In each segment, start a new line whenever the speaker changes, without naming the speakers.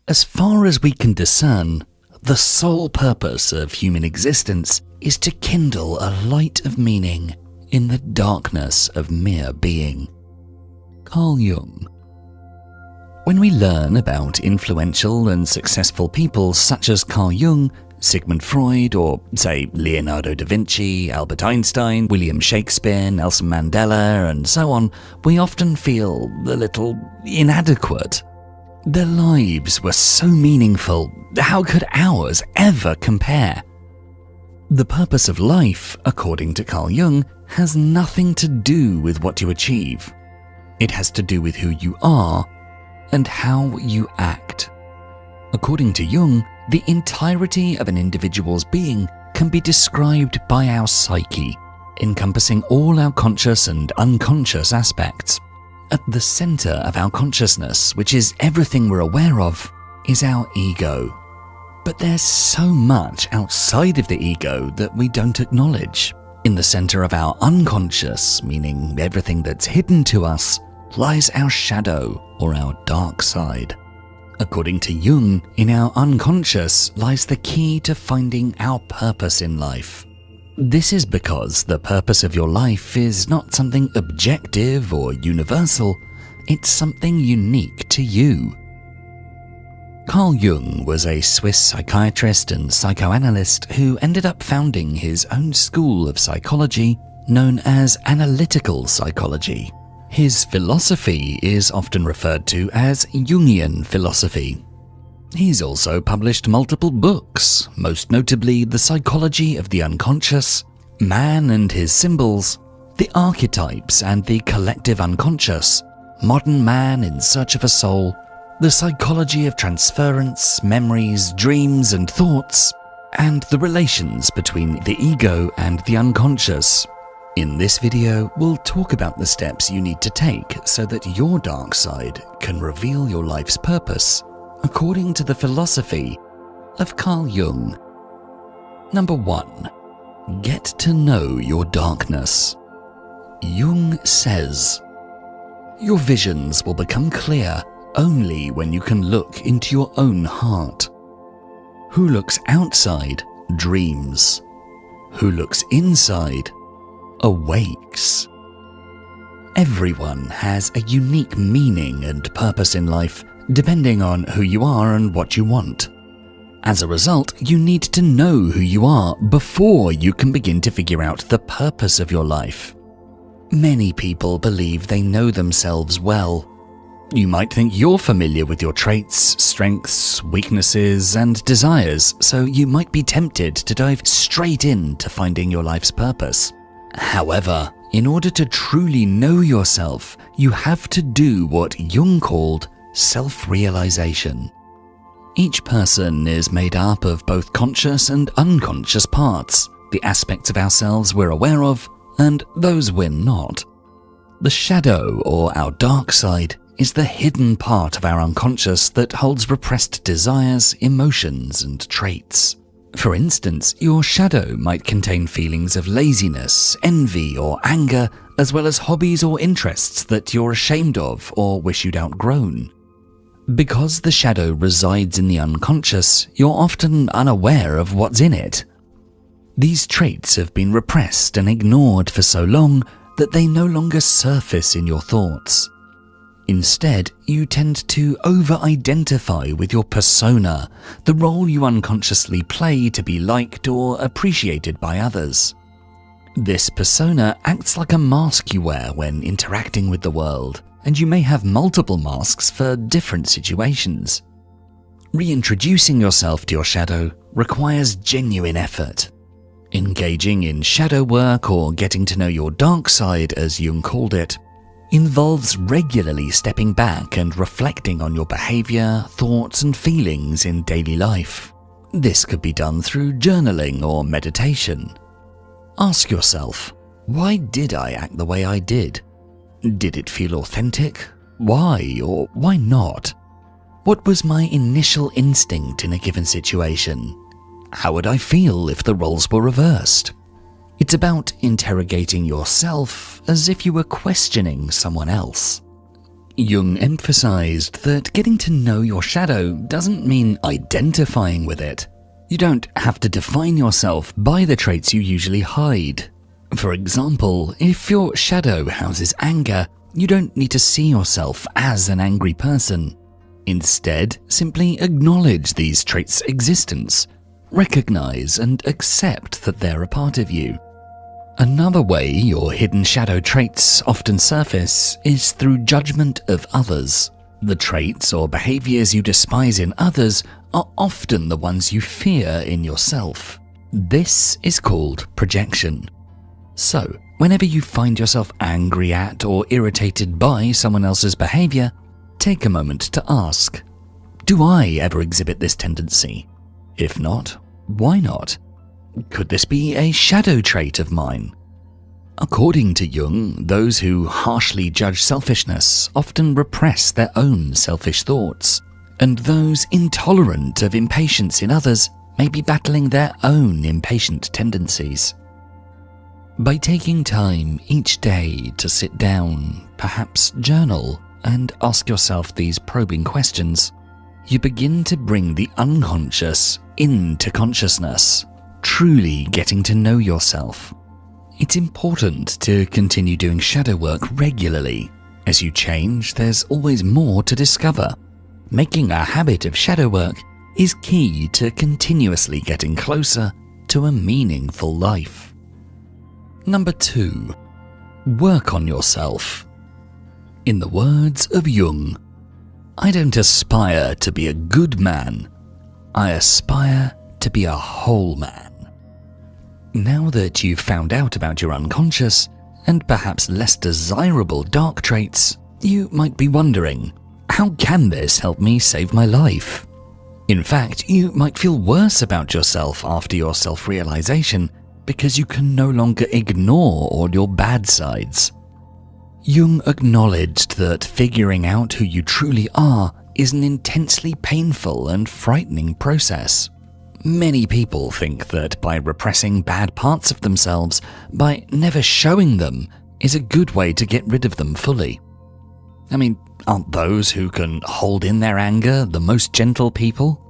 As far as we can discern, the sole purpose of human existence is to kindle a light of meaning in the darkness of mere being. Carl Jung. When we learn about influential and successful people such as Carl Jung, Sigmund Freud, or, say, Leonardo da Vinci, Albert Einstein, William Shakespeare, Nelson Mandela, and so on, we often feel a little inadequate. Their lives were so meaningful, how could ours ever compare? The purpose of life, according to Carl Jung, has nothing to do with what you achieve. It has to do with who you are and how you act. According to Jung, the entirety of an individual's being can be described by our psyche, encompassing all our conscious and unconscious aspects. At the center of our consciousness, which is everything we're aware of, is our ego. But there's so much outside of the ego that we don't acknowledge. In the center of our unconscious, meaning everything that's hidden to us, lies our shadow, or our dark side. According to Jung, in our unconscious lies the key to finding our purpose in life. This is because the purpose of your life is not something objective or universal, it's something unique to you. Carl Jung was a Swiss psychiatrist and psychoanalyst who ended up founding his own school of psychology known as analytical psychology. His philosophy is often referred to as Jungian philosophy. He's also published multiple books, most notably The Psychology of the Unconscious, Man and His Symbols, The Archetypes and the Collective Unconscious, Modern Man in Search of a Soul, The Psychology of Transference, Memories, Dreams and Thoughts, and the relations between the ego and the unconscious. In this video, we'll talk about the steps you need to take so that your dark side can reveal your life's purpose, according to the philosophy of Carl Jung. Number 1. Get to know your darkness. Jung says, "Your visions will become clear only when you can look into your own heart. Who looks outside dreams. Who looks inside awakes." Everyone has a unique meaning and purpose in life, depending on who you are and what you want. As a result, you need to know who you are before you can begin to figure out the purpose of your life. Many people believe they know themselves well. You might think you're familiar with your traits, strengths, weaknesses, and desires, so you might be tempted to dive straight into finding your life's purpose. However, in order to truly know yourself, you have to do what Jung called self-realization. Each person is made up of both conscious and unconscious parts, the aspects of ourselves we're aware of, and those we're not. The shadow, or our dark side, is the hidden part of our unconscious that holds repressed desires, emotions, and traits. For instance, your shadow might contain feelings of laziness, envy, or anger, as well as hobbies or interests that you're ashamed of or wish you'd outgrown. Because the shadow resides in the unconscious, you're often unaware of what's in it. These traits have been repressed and ignored for so long that they no longer surface in your thoughts. Instead, you tend to over-identify with your persona, the role you unconsciously play to be liked or appreciated by others. This persona acts like a mask you wear when interacting with the world, and you may have multiple masks for different situations. Reintroducing yourself to your shadow requires genuine effort. Engaging in shadow work, or getting to know your dark side as Jung called it, involves regularly stepping back and reflecting on your behavior, thoughts, and feelings in daily life. This could be done through journaling or meditation. Ask yourself, why did I act the way I did? Did it feel authentic? Why or why not? What was my initial instinct in a given situation? How would I feel if the roles were reversed? It's about interrogating yourself as if you were questioning someone else. Jung emphasized that getting to know your shadow doesn't mean identifying with it. You don't have to define yourself by the traits you usually hide. For example, if your shadow houses anger, you don't need to see yourself as an angry person. Instead, simply acknowledge these traits' existence. Recognize and accept that they're a part of you. Another way your hidden shadow traits often surface is through judgment of others. The traits or behaviors you despise in others are often the ones you fear in yourself. This is called projection. So, whenever you find yourself angry at or irritated by someone else's behavior, take a moment to ask, do I ever exhibit this tendency? If not, why not? Could this be a shadow trait of mine? According to Jung, those who harshly judge selfishness often repress their own selfish thoughts, and those intolerant of impatience in others may be battling their own impatient tendencies. By taking time each day to sit down, perhaps journal, and ask yourself these probing questions, you begin to bring the unconscious into consciousness, truly getting to know yourself. It's important to continue doing shadow work regularly. As you change, there's always more to discover. Making a habit of shadow work is key to continuously getting closer to a meaningful life. Number 2. Work on yourself. In the words of Jung, I don't aspire to be a good man. I aspire to be a whole man. Now that you've found out about your unconscious and perhaps less desirable dark traits, you might be wondering, how can this help me save my life? In fact, you might feel worse about yourself after your self-realization because you can no longer ignore all your bad sides. Jung acknowledged that figuring out who you truly are is an intensely painful and frightening process. Many people think that by repressing bad parts of themselves, by never showing them, is a good way to get rid of them fully. I mean, aren't those who can hold in their anger the most gentle people?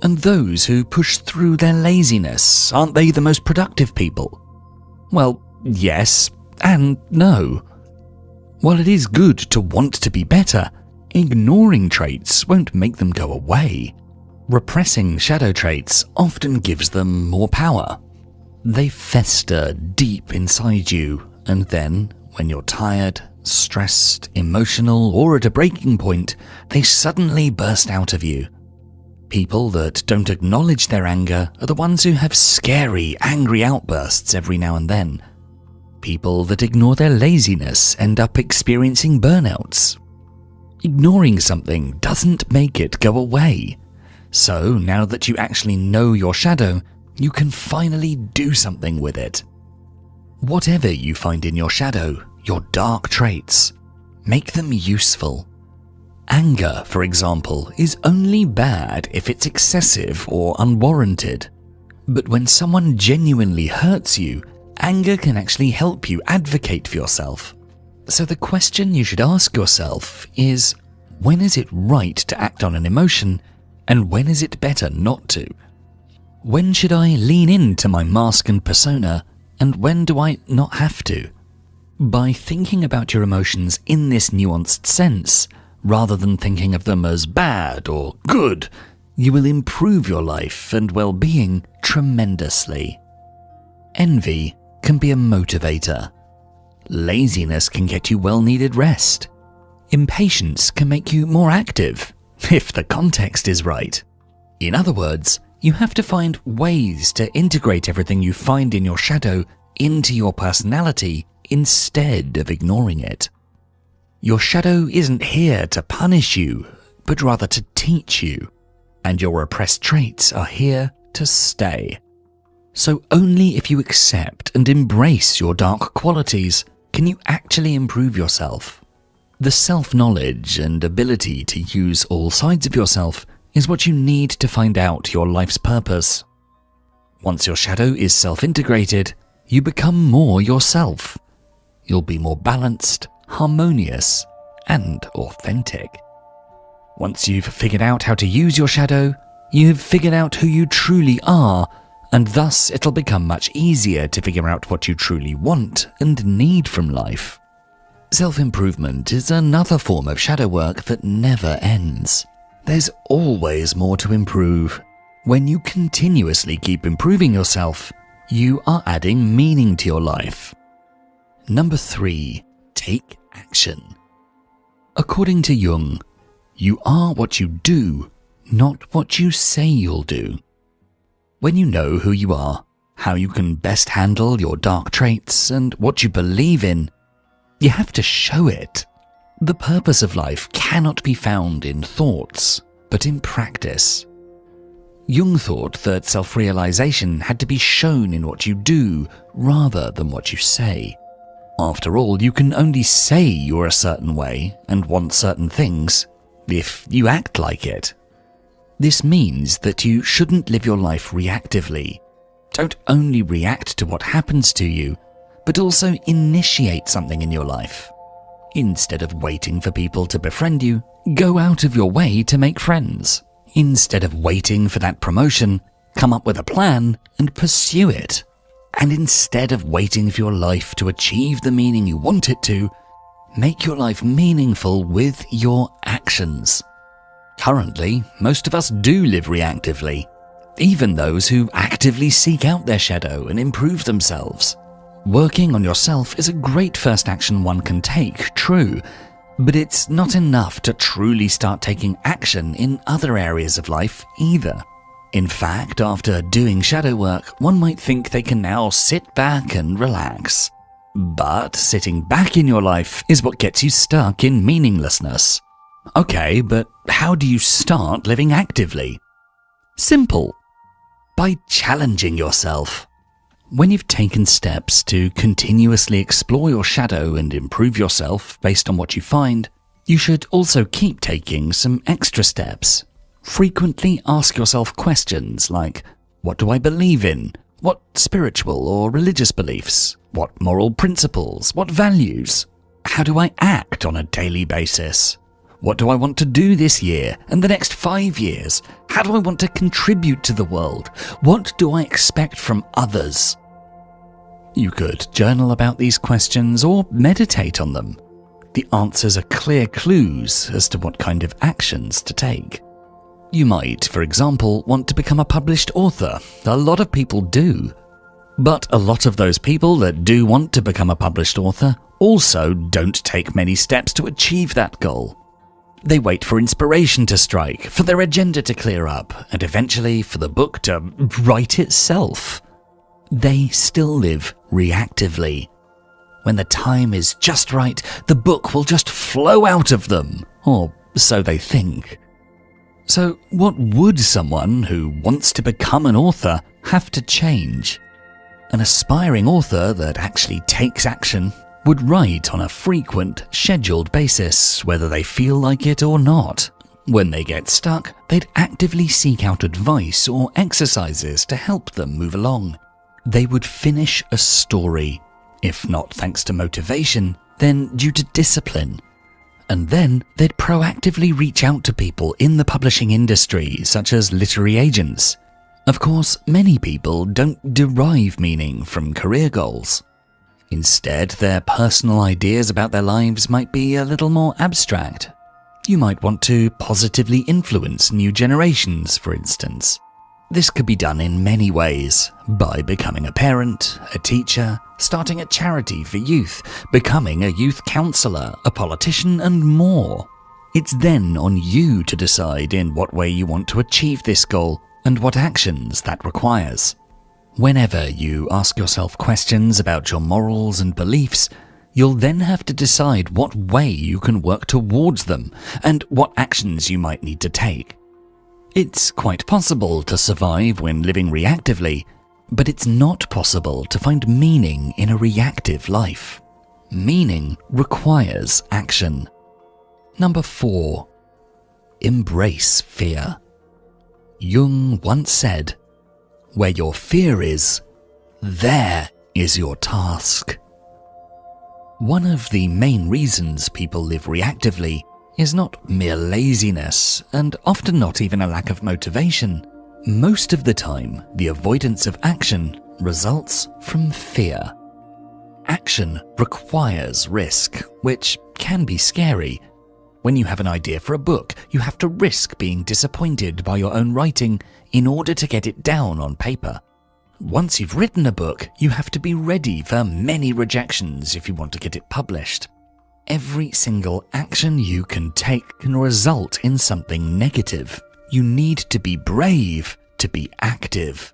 And those who push through their laziness, aren't they the most productive people? Well, yes and no. While it is good to want to be better, ignoring traits won't make them go away. Repressing shadow traits often gives them more power. They fester deep inside you, and then, when you're tired, stressed, emotional, or at a breaking point, they suddenly burst out of you. People that don't acknowledge their anger are the ones who have scary, angry outbursts every now and then. People that ignore their laziness end up experiencing burnouts. Ignoring something doesn't make it go away. So now that you actually know your shadow, you can finally do something with it. Whatever you find in your shadow, your dark traits, make them useful. Anger, for example, is only bad if it's excessive or unwarranted. But when someone genuinely hurts you, anger can actually help you advocate for yourself. So the question you should ask yourself is, when is it right to act on an emotion, and when is it better not to? When should I lean into my mask and persona, and when do I not have to? By thinking about your emotions in this nuanced sense, rather than thinking of them as bad or good, you will improve your life and well-being tremendously. Envy can be a motivator. Laziness can get you well-needed rest. Impatience can make you more active, if the context is right. In other words, you have to find ways to integrate everything you find in your shadow into your personality instead of ignoring it. Your shadow isn't here to punish you, but rather to teach you, and your repressed traits are here to stay. So only if you accept and embrace your dark qualities can you actually improve yourself. The self-knowledge and ability to use all sides of yourself is what you need to find out your life's purpose. Once your shadow is self-integrated, you become more yourself. You'll be more balanced, harmonious, and authentic. Once you've figured out how to use your shadow, you've figured out who you truly are, and thus it'll become much easier to figure out what you truly want and need from life. Self-improvement is another form of shadow work that never ends. There's always more to improve. When you continuously keep improving yourself, you are adding meaning to your life. Number 3, take action. According to Jung, you are what you do, not what you say you'll do. When you know who you are, how you can best handle your dark traits, and what you believe in, you have to show it. The purpose of life cannot be found in thoughts, but in practice. Jung thought that self-realization had to be shown in what you do rather than what you say. After all, you can only say you're a certain way and want certain things if you act like it. This means that you shouldn't live your life reactively. Don't only react to what happens to you, but also initiate something in your life. Instead of waiting for people to befriend you, go out of your way to make friends. Instead of waiting for that promotion, come up with a plan and pursue it. And instead of waiting for your life to achieve the meaning you want it to, make your life meaningful with your actions. Currently, most of us do live reactively, even those who actively seek out their shadow and improve themselves. Working on yourself is a great first action one can take, true, but it's not enough to truly start taking action in other areas of life either. In fact, after doing shadow work, one might think they can now sit back and relax. But sitting back in your life is what gets you stuck in meaninglessness. Okay, but how do you start living actively? Simple. By challenging yourself. When you've taken steps to continuously explore your shadow and improve yourself based on what you find, you should also keep taking some extra steps. Frequently ask yourself questions like, what do I believe in? What spiritual or religious beliefs? What moral principles? What values? How do I act on a daily basis? What do I want to do this year and the next 5 years? How do I want to contribute to the world? What do I expect from others? You could journal about these questions or meditate on them. The answers are clear clues as to what kind of actions to take. You might, for example, want to become a published author. A lot of people do. But a lot of those people that do want to become a published author also don't take many steps to achieve that goal. They wait for inspiration to strike, for their agenda to clear up, and eventually for the book to write itself. They still live reactively. When the time is just right, the book will just flow out of them, or so they think. So what would someone who wants to become an author have to change? An aspiring author that actually takes action would write on a frequent, scheduled basis, whether they feel like it or not. When they get stuck, they'd actively seek out advice or exercises to help them move along. They would finish a story, if not thanks to motivation, then due to discipline. And then they'd proactively reach out to people in the publishing industry, such as literary agents. Of course, many people don't derive meaning from career goals. Instead, their personal ideas about their lives might be a little more abstract. You might want to positively influence new generations, for instance. This could be done in many ways, by becoming a parent, a teacher, starting a charity for youth, becoming a youth counsellor, a politician, and more. It's then on you to decide in what way you want to achieve this goal and what actions that requires. Whenever you ask yourself questions about your morals and beliefs, you'll then have to decide what way you can work towards them and what actions you might need to take. It's quite possible to survive when living reactively, but it's not possible to find meaning in a reactive life. Meaning requires action. Number 4. Embrace fear. Jung once said, "Where your fear is, there is your task." One of the main reasons people live reactively is not mere laziness, and often not even a lack of motivation. Most of the time, the avoidance of action results from fear. Action requires risk, which can be scary. When you have an idea for a book, you have to risk being disappointed by your own writing in order to get it down on paper. Once you've written a book, you have to be ready for many rejections if you want to get it published. Every single action you can take can result in something negative. You need to be brave to be active.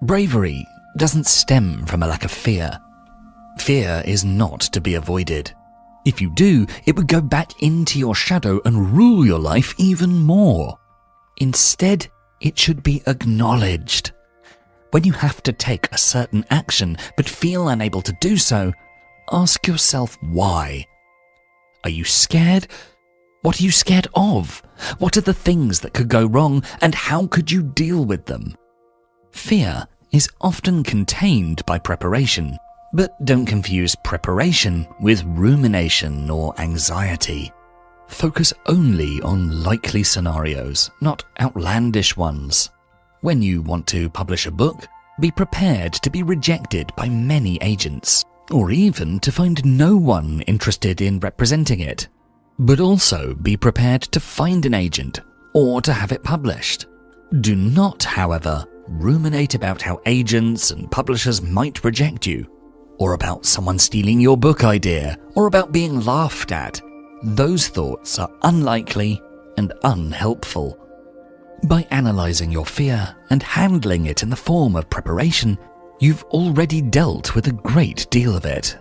Bravery doesn't stem from a lack of fear. Fear is not to be avoided. If you do, it would go back into your shadow and rule your life even more. Instead, it should be acknowledged. When you have to take a certain action but feel unable to do so, ask yourself why. Are you scared? What are you scared of? What are the things that could go wrong, and how could you deal with them? Fear is often contained by preparation, but don't confuse preparation with rumination or anxiety. Focus only on likely scenarios, not outlandish ones. When you want to publish a book, be prepared to be rejected by many agents, or even to find no one interested in representing it. But also be prepared to find an agent, or to have it published. Do not, however, ruminate about how agents and publishers might reject you, or about someone stealing your book idea, or about being laughed at. Those thoughts are unlikely and unhelpful. By analysing your fear and handling it in the form of preparation, you've already dealt with a great deal of it.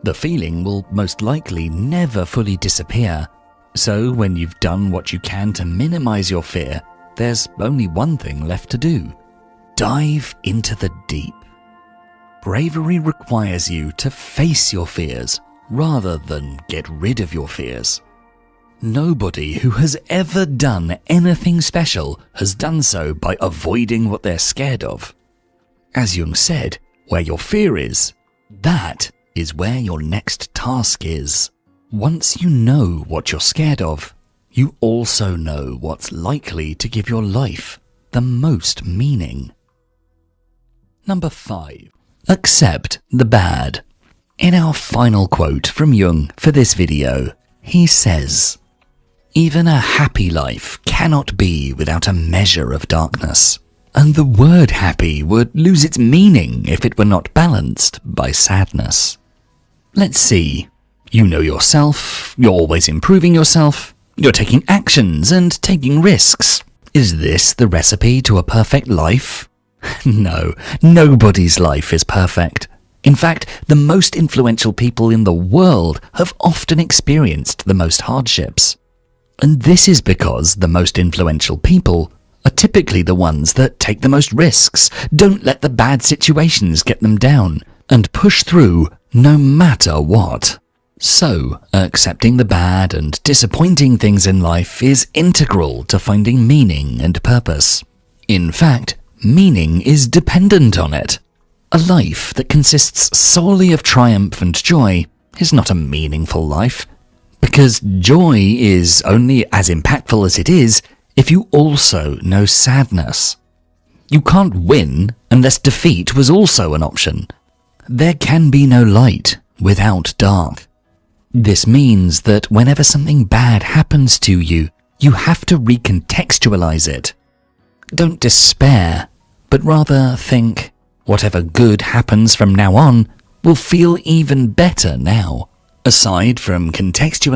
The feeling will most likely never fully disappear, so when you've done what you can to minimise your fear, there's only one thing left to do. Dive into the deep. Bravery requires you to face your fears rather than get rid of your fears. Nobody who has ever done anything special has done so by avoiding what they're scared of. As Jung said, where your fear is, that is where your next task is. Once you know what you're scared of, you also know what's likely to give your life the most meaning. Number 5. Accept the bad. In our final quote from Jung for this video, he says, "Even a happy life cannot be without a measure of darkness, and the word happy would lose its meaning if it were not balanced by sadness." Let's see. You know yourself, you're always improving yourself, you're taking actions and taking risks. Is this the recipe to a perfect life? No, nobody's life is perfect. In fact, the most influential people in the world have often experienced the most hardships. And this is because the most influential people are typically the ones that take the most risks, don't let the bad situations get them down, and push through no matter what. So, accepting the bad and disappointing things in life is integral to finding meaning and purpose. In fact, meaning is dependent on it. A life that consists solely of triumph and joy is not a meaningful life, because joy is only as impactful as it is if you also know sadness. You can't win unless defeat was also an option. There can be no light without dark. This means that whenever something bad happens to you, you have to recontextualize it. Don't despair, but rather think, whatever good happens from now on will feel even better now. Aside from contextualizing